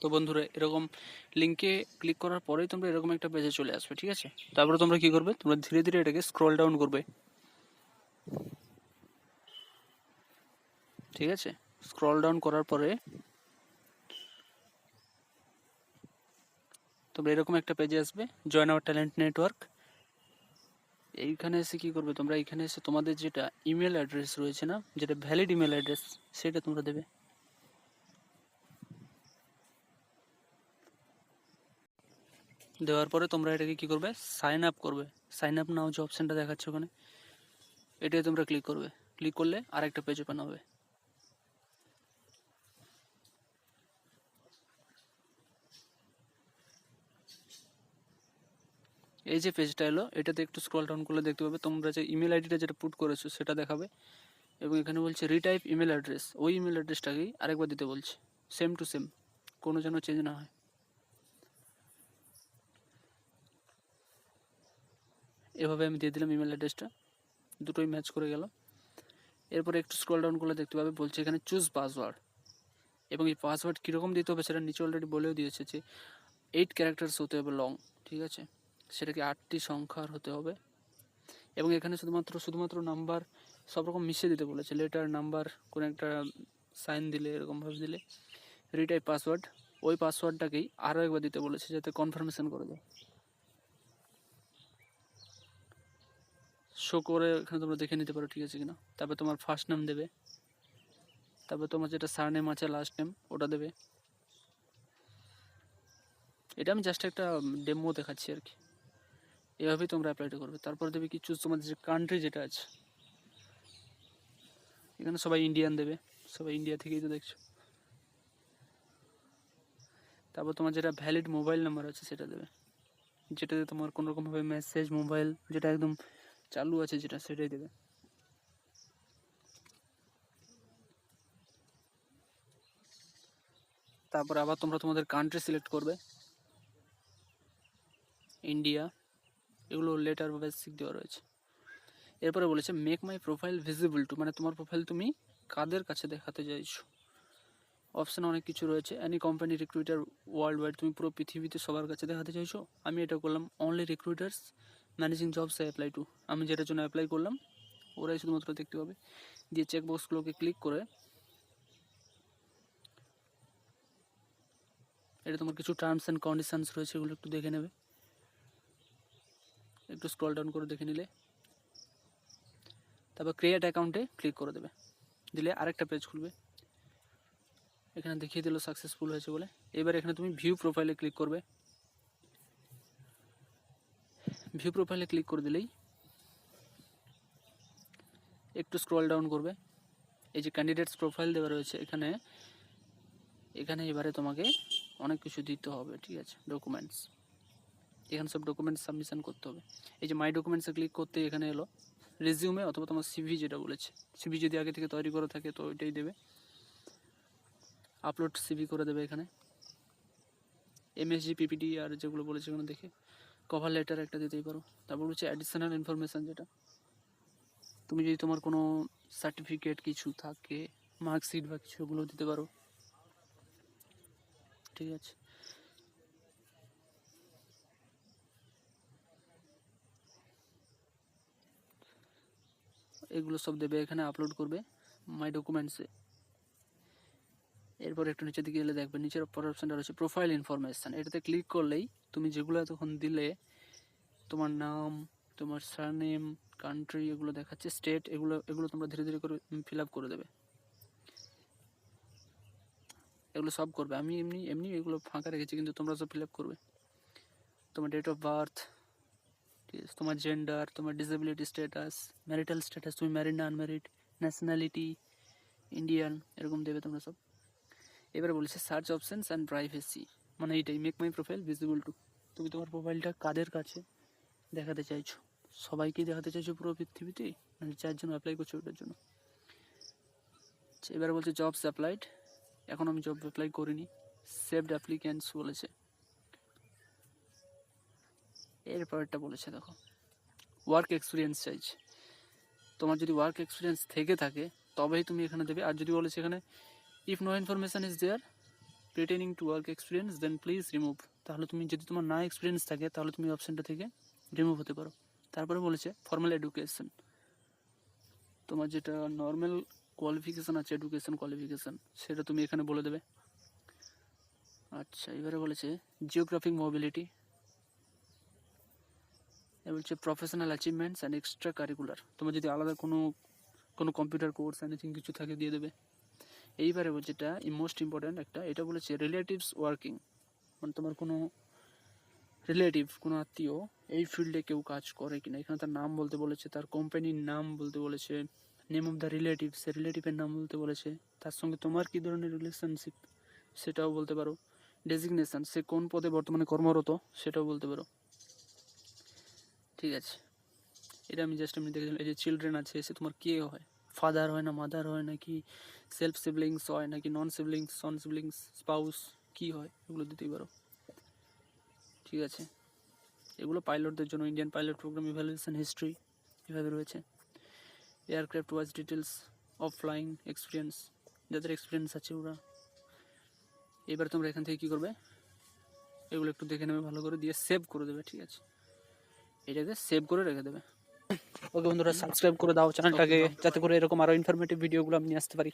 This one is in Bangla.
তো বন্ধুরা এরকম লিঙ্কে ক্লিক করার পরেই তোমরা এরকম একটা পেজে চলে আসবে, ঠিক আছে। তারপরে তোমরা কি করবে, তোমরা ধীরে ধীরে এটাকে স্ক্রল ডাউন করবে, ঠিক আছে। স্ক্রল ডাউন করার পরে তোমরা এরকম একটা পেজে আসবে, জয়েন আওয়ার ট্যালেন্ট নেটওয়ার্ক। এইখানে এসে কি করবে, তোমরা এখানে এসে তোমাদের যেটা ইমেল অ্যাড্রেস রয়েছে না, যেটা ভ্যালিড ইমেল অ্যাড্রেস, সেটা তোমরা দেবে। দেওয়ার পরে তোমরা এটাকে কি করবে, সাইন আপ করবে। সাইন আপ নাও যে অপশানটা দেখাচ্ছে ওখানে, এটাই তোমরা ক্লিক করবে। ক্লিক করলে আরেকটা পেজ ওপেন হবে। এই যে পেজটা এলো, এটাতে একটু স্ক্রল ডাউন করলে দেখতে পাবে তোমরা যে ইমেল আইডিটা যেটা পুট করেছো সেটা দেখাবে, এবং এখানে বলছে রিটাইপ ইমেল অ্যাড্রেস, ওই ইমেল অ্যাড্রেসটাকেই আরেকবার দিতে বলছে, সেম টু সেম, কোনো যেন চেঞ্জ না হয়। এভাবে আমি দিয়ে দিলাম ইমেল অ্যাড্রেসটা, দুটোই ম্যাচ করে গেল। এরপরে একটু স্ক্রল ডাউন করলে দেখতে পাবে বলছে এখানে চুজ পাসওয়ার্ড, এবং এই পাসওয়ার্ড কীরকম দিতে হবে সেটা নিচে অলরেডি বলেও দিয়েছে যে 8 ক্যারেক্টার্স হতে হবে লং, ঠিক আছে। সেটাকে 8টি সংখ্যার হতে হবে, এবং এখানে শুধুমাত্র নাম্বার সব রকম মিশিয়ে দিতে বলেছে, লেটার নাম্বার কোনো একটা সাইন দিলে এরকমভাবে দিলে। রিটাইপ পাসওয়ার্ড, ওই পাসওয়ার্ডটাকেই আরও একবার দিতে বলেছে যাতে কনফার্মেশন করে দেয়, শো করে এখানে তোমরা দেখে নিতে পারো ঠিক আছে কিনা। তারপর তোমার ফার্স্ট নেম দেবে, তারপর তোমার যেটা সার নেম আছে লাস্ট নেম ওটা দেবে। এটা আমি জাস্ট একটা ডেমো দেখাচ্ছি আর কি, এভাবেই তোমরা অ্যাপ্লাইটা করবে। তারপর দেবে কি চুজ তোমাদের যে কান্ট্রি যেটা আছে, এখানে সবাই ইন্ডিয়ান দেবে, সবাই ইন্ডিয়া থেকেই তো দেখছো। তারপর তোমার যেটা ভ্যালিড মোবাইল নাম্বার আছে সেটা দেবে, যেটাতে তোমার কোনোরকমভাবে মেসেজ মোবাইল যেটা একদম চালু আছে যেটা, সেটাই দেবে। তারপর আবার তোমরা তোমাদের কান্ট্রি সিলেক্ট করবে, ইন্ডিয়া, এগুলো লেটার বা বেসিক দেওয়া রয়েছে। এরপরে বলেছে মেক মাই প্রোফাইল ভিজিবল টু, মানে তোমার প্রোফাইল তুমি কাদের কাছে দেখাতে চাইছো। অপশান অনেক কিছু রয়েছে, any company recruiter worldwide, তুমি পুরো পৃথিবীতে সবার কাছে দেখাতে চাইছো। আমি এটা করলাম only recruiters managing jobs I apply to, আমি যেটার জন্য অ্যাপ্লাই করলাম ওরাই শুধুমাত্র দেখতে পাবে। দিয়ে চেকবক্সগুলোকে ক্লিক করে এটা তোমার কিছু টার্মস অ্যান্ড কন্ডিশনস রয়েছে, এগুলো একটু দেখে নেবে, একটু স্ক্রল ডাউন করে দেখে নিলে। তারপর ক্রিয়েট অ্যাকাউন্টে ক্লিক করে দেবে, দিলে আরেকটা পেজ খুলবে, এখানে দেখিয়ে দিল সাকসেসফুল হয়েছে বলে। এবার এখানে তুমি ভিউ প্রোফাইলে ক্লিক করবে, ভিউ প্রোফাইলে ক্লিক করে দিলেই একটু স্ক্রল ডাউন করবে, এই যে ক্যান্ডিডেটস প্রোফাইল দেওয়া রয়েছে এখানে, এখানে এবারে তোমাকে অনেক কিছু দিতে হবে, ঠিক আছে। ডকুমেন্টস, এখানে সব ডকুমেন্টস সাবমিশন করতে হবে। এই যে মাই ডকুমেন্টসে ক্লিক করতে এখানে এলো রেজিউমে অথবা তোমার সিভি যেটা বলেছে, সিভি যদি আগে থেকে তৈরি করা থাকে তো ওইটাই দেবে, আপলোড সিভি করে দেবে এখানে। এমএসজি পিপিটি আর যেগুলো বলেছে ওখানে দেখে কভার লেটার একটা দিতেই পারো। তারপর হচ্ছে অ্যাডিশনাল ইনফরমেশান, যেটা তুমি যদি তোমার কোনো সার্টিফিকেট কিছু থাকে, মার্কশিট বা কিছু, ওগুলো দিতে পারো, ঠিক আছে। এগুলো সব দেবে এখানে, আপলোড করবে মাই ডকুমেন্টসে। এরপর একটু নিচের দিকে গেলে দেখবে নিচের পরের অপশানটা রয়েছে প্রোফাইল ইনফরমেশান, এটাতে ক্লিক করলেই তুমি যেগুলো তখন দিলে, তোমার নাম, তোমার সারনেম, কান্ট্রি, এগুলো দেখাচ্ছে, স্টেট, এগুলো তোমরা ধীরে ধীরে করে ফিল আপ করে দেবে। এগুলো সব করবে, আমি এমনি এগুলো ফাঁকা রেখেছি, কিন্তু তোমরা সব ফিল আপ করবে। তোমার ডেট অফ বার্থ, ঠিক আছে, তোমার জেন্ডার, তোমার ডিসেবিলিটি স্ট্যাটাস, ম্যারিটাল স্ট্যাটাস, তুমি ম্যারিড না আনম্যারিড, ন্যাশনালিটি ইন্ডিয়ান, এরকম দেবে তোমরা সব। এবারে বলছে সার্চ অপশানস অ্যান্ড প্রাইভেসি, মানে এইটাই মেক মাই প্রোফাইল ভিজিবল টু, তুমি তোমার প্রোফাইলটা কাদের কাছে দেখাতে চাইছো, সবাইকেই দেখাতে চাইছো পুরো পৃথিবীতে, মানে যার জন্য অ্যাপ্লাই করছো ওটার জন্য। এবারে বলছে জবস অ্যাপ্লাইড, এখন আমি জব অ্যাপ্লাই করিনি, সেভড অ্যাপ্লিক্যান্টস বলেছে। এরপরটা বলেছে দেখো ওয়ার্ক এক্সপিরিয়েন্স চাইছে, তোমার যদি ওয়ার্ক এক্সপিরিয়েন্স থেকে থাকে তবেই তুমি এখানে দেবে। আর যদি বলেছে এখানে if no information is there pertaining to work experience then please remove. তাহলে তুমি যদি তোমার না এক্সপিরিয়েন্স থাকে তাহলে তুমি অপশানটা থেকে রিমুভ হতে পারো। তারপরে বলেছে ফর্মাল এডুকেশন, তোমার যেটা নর্মাল কোয়ালিফিকেশান আছে, এডুকেশন কোয়ালিফিকেশান, সেটা তুমি এখানে বলে দেবে। আচ্ছা, এবারে বলেছে জিওগ্রাফিক মোবিলিটি, এ বলছে professional achievements and extra curricular, তোমার যদি আলাদা কোনো কম্পিউটার কোর্স এনিথিং কিছু থাকে দিয়ে দেবে। এইবারে বলছে এটা মোস্ট ইম্পর্ট্যান্ট একটা, এটা বলেছে রিলেটিভস ওয়ার্কিং, মানে তোমার কোনো রিলেটিভ, কোনো আত্মীয় এই ফিল্ডে কেউ কাজ করে কিনা, এখানে তার নাম বলতে বলেছে, তার কোম্পানির নাম বলতে বলেছে, নেম অফ দ্য রিলেটিভ, সে রিলেটিভের নাম বলতে বলেছে, তার সঙ্গে তোমার কী ধরনের রিলেশনশিপ সেটাও বলতে পারো, ডেজিগনেশান, সে কোন পদে বর্তমানে কর্মরত সেটাও বলতে পারো। ঠিক আছে, এটা আমি জাস্ট এমনি দেখেছিলাম। এই যে চিলড্রেন আছে, সে তোমার কে হয়, ফাদার হয় না মাদার হয় নাকি সেলফ সিবলিংস হয় নাকি non siblings, son siblings, spouse, কী হয়, এগুলো দিতেই পারো। ঠিক আছে, এগুলো পাইলটদের জন্য, Indian pilot programme evaluation history এভাবে রয়েছে। Aircraft watch details of flying experience, যাদের এক্সপিরিয়েন্স আছে ওরা। এবার তোমরা এখান থেকে কী করবে, এগুলো একটু দেখে নেবে ভালো করে, দিয়ে সেভ করে দেবে। ঠিক আছে, এটাকে সেভ করে রেখে দেবে। ওকে বন্ধুরা, সাবস্ক্রাইব করে দাও চ্যানেলটাকে, যাতে করে এরকম আরও ইনফরমেটিভ ভিডিওগুলো আমি নিয়ে আসতে পারি।